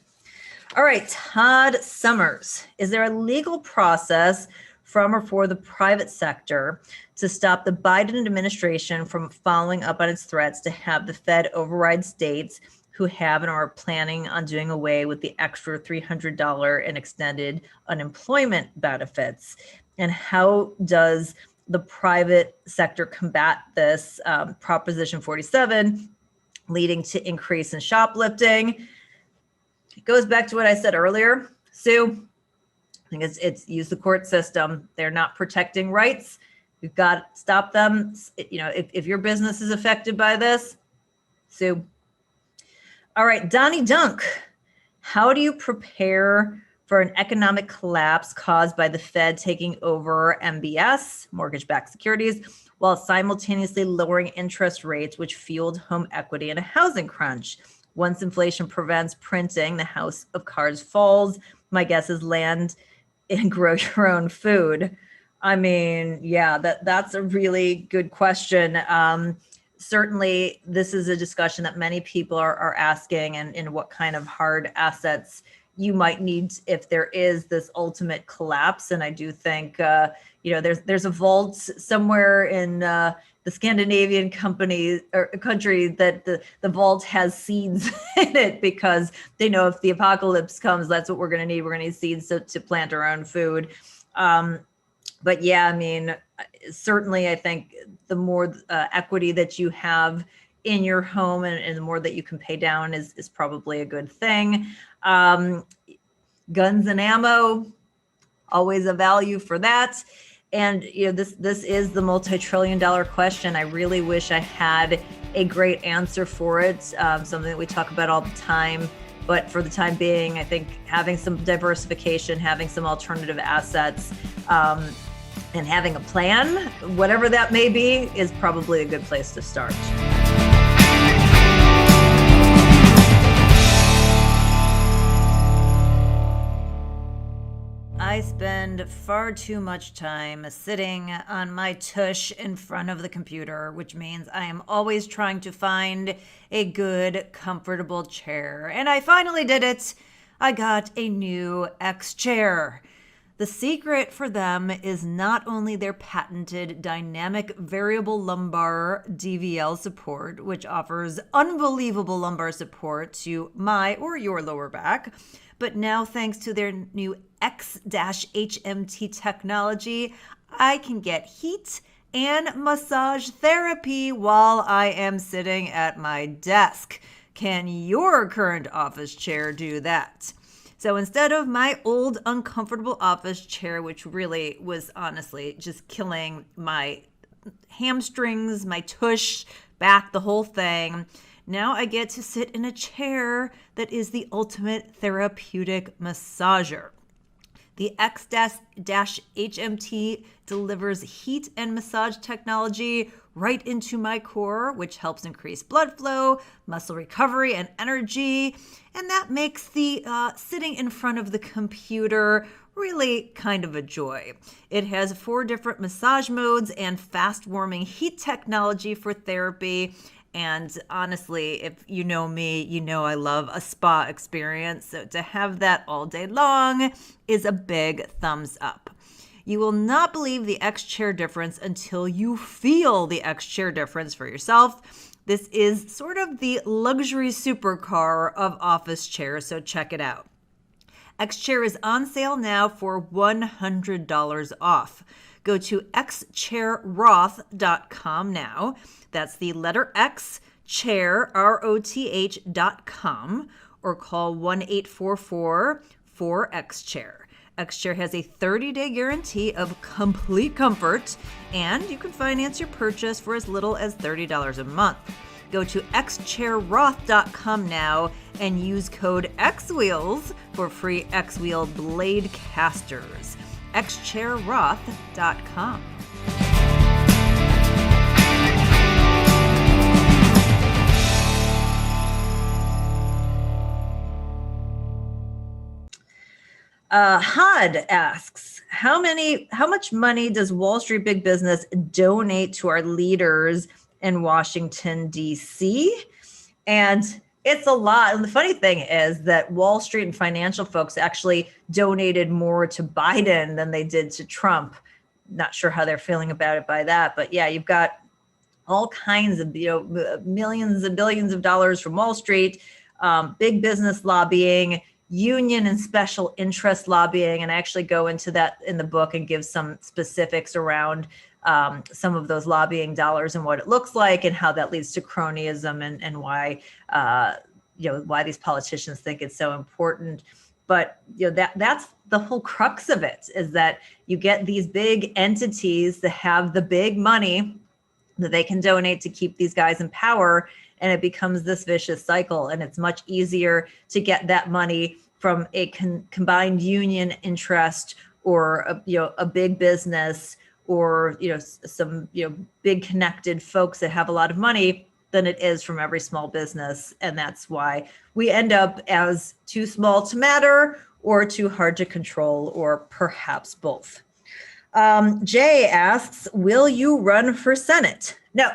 All right, Todd Summers, is there a legal process from or for the private sector to stop the Biden administration from following up on its threats to have the Fed override states who have and are planning on doing away with the extra $300 in extended unemployment benefits? And how does the private sector combat this? Proposition 47 leading to increase in shoplifting. It goes back to what I said earlier. Sue, I think it's use the court system. They're not protecting rights. We've got to stop them. If your business is affected by this, sue. All right, Donnie Dunk, how do you prepare for an economic collapse caused by the Fed taking over MBS, mortgage-backed securities, while simultaneously lowering interest rates, which fueled home equity in a housing crunch? Once inflation prevents printing, the house of cards falls. My guess is land and grow your own food. I mean, yeah, that's a really good question. Certainly, this is a discussion that many people are asking, and in what kind of hard assets you might need if there is this ultimate collapse. And I do think, there's a vault somewhere in the Scandinavian country that the vault has seeds in it, because they know if the apocalypse comes, that's what we're going to need. We're going to need seeds to plant our own food. But yeah, I mean, certainly I think the more equity that you have in your home and the more that you can pay down is probably a good thing. Guns and ammo, always a value for that. And this is the multi-trillion-dollar question. I really wish I had a great answer for it, something that we talk about all the time. But for the time being, I think having some diversification, having some alternative assets, and having a plan, whatever that may be, is probably a good place to start. I spend far too much time sitting on my tush in front of the computer, which means I am always trying to find a good, comfortable chair. And I finally did it. I got a new X chair. The secret for them is not only their patented dynamic variable lumbar DVL support, which offers unbelievable lumbar support to my or your lower back, but now thanks to their new X-HMT technology, I can get heat and massage therapy while I am sitting at my desk. Can your current office chair do that? So instead of my old uncomfortable office chair, which really was honestly just killing my hamstrings, my tush, back, the whole thing, now I get to sit in a chair that is the ultimate therapeutic massager. The X-HMT delivers heat and massage technology right into my core, which helps increase blood flow, muscle recovery, and energy. And that makes the sitting in front of the computer really kind of a joy. It has 4 different massage modes and fast warming heat technology for therapy. And honestly, if you know me, you know I love a spa experience. So to have that all day long is a big thumbs up. You will not believe the X-Chair difference until you feel the X-Chair difference for yourself. This is sort of the luxury supercar of office chairs, so check it out. X-Chair is on sale now for $100 off. Go to xchairroth.com now. That's the letter X, chair, ROTH.com, or call 1-844-4XChair. X-Chair has a 30-day guarantee of complete comfort, and you can finance your purchase for as little as $30 a month. Go to xchairroth.com now and use code XWheels for free X-Wheel blade casters. xchairroth.com. Hud asks, how much money does Wall Street big business donate to our leaders in Washington, D.C.? And it's a lot. And the funny thing is that Wall Street and financial folks actually donated more to Biden than they did to Trump. Not sure how they're feeling about it by that. But yeah, you've got all kinds of, millions and billions of dollars from Wall Street, big business lobbying, union and special interest lobbying. And I actually go into that in the book and give some specifics around some of those lobbying dollars and what it looks like and how that leads to cronyism and why, why these politicians think it's so important. But that's the whole crux of it, is that you get these big entities that have the big money that they can donate to keep these guys in power, and it becomes this vicious cycle. And it's much easier to get that money from a combined union interest or a big business or some big connected folks that have a lot of money than it is from every small business. And that's why we end up as too small to matter or too hard to control, or perhaps both. Jay asks, will you run for Senate? No,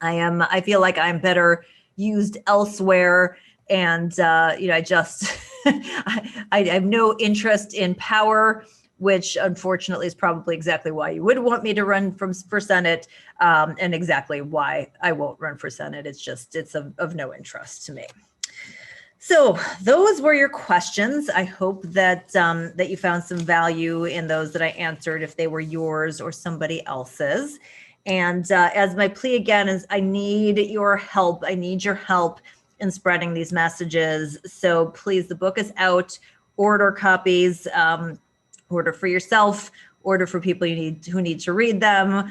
I feel like I'm better used elsewhere. And, I just, I have no interest in power, which unfortunately is probably exactly why you would want me to run for Senate, and exactly why I won't run for Senate. It's of no interest to me. So those were your questions. I hope that that you found some value in those that I answered, if they were yours or somebody else's. And as my plea again is, I need your help. I need your help in spreading these messages. So please, the book is out. Order copies. Order for yourself. Order for people who need to read them.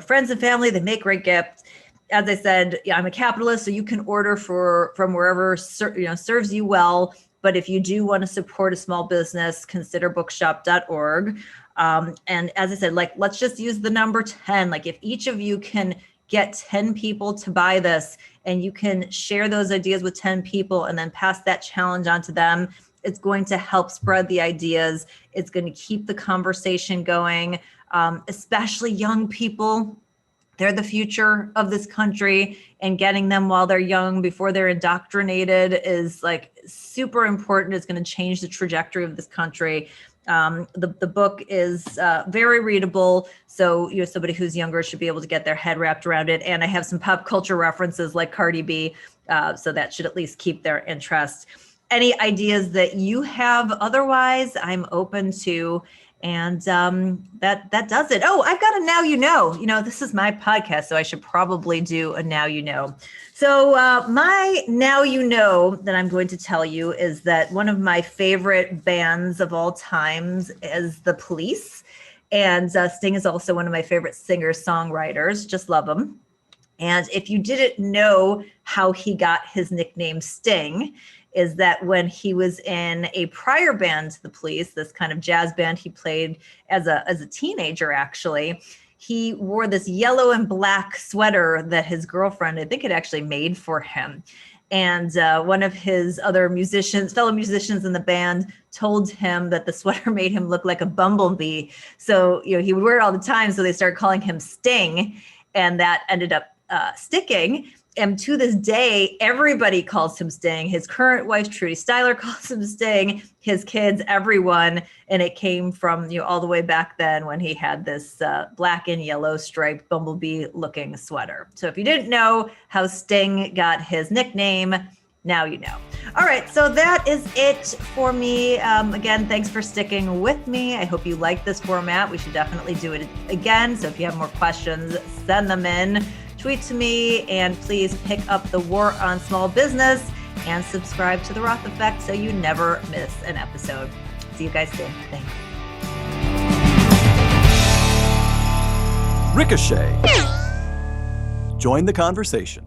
Friends and family, they make great gifts. As I said, I'm a capitalist, so you can order from wherever serves you well. But if you do want to support a small business, consider bookshop.org. And as I said, let's just use the number 10. If each of you can get 10 people to buy this, and you can share those ideas with 10 people and then pass that challenge on to them, it's going to help spread the ideas. It's going to keep the conversation going, especially young people. They're the future of this country, and getting them while they're young, before they're indoctrinated, is super important. It's going to change the trajectory of this country. The book is very readable, so somebody who's younger should be able to get their head wrapped around it. And I have some pop culture references like Cardi B, so that should at least keep their interest. Any ideas that you have otherwise, I'm open to. And that does it. Oh, I've got a now you know. This is my podcast, so I should probably do a now you know. So my now you know that I'm going to tell you is that one of my favorite bands of all times is The Police. And Sting is also one of my favorite singer-songwriters. Just love him. And if you didn't know how he got his nickname Sting, is that when he was in a prior band to The Police, this kind of jazz band he played as a teenager, actually, he wore this yellow and black sweater that his girlfriend, I think, had actually made for him. And one of his other fellow musicians in the band, told him that the sweater made him look like a bumblebee. So, he would wear it all the time. So they started calling him Sting, and that ended up sticking. And to this day, everybody calls him Sting. His current wife, Trudy Styler, calls him Sting. His kids, everyone. And it came from all the way back then when he had this black and yellow striped bumblebee-looking sweater. So if you didn't know how Sting got his nickname, now you know. All right, so that is it for me. Again, thanks for sticking with me. I hope you like this format. We should definitely do it again. So if you have more questions, send them in. Tweet to me, and please pick up The War on Small Business and subscribe to the Roth Effect so you never miss an episode. See you guys soon. Thanks. Ricochet. Join the conversation.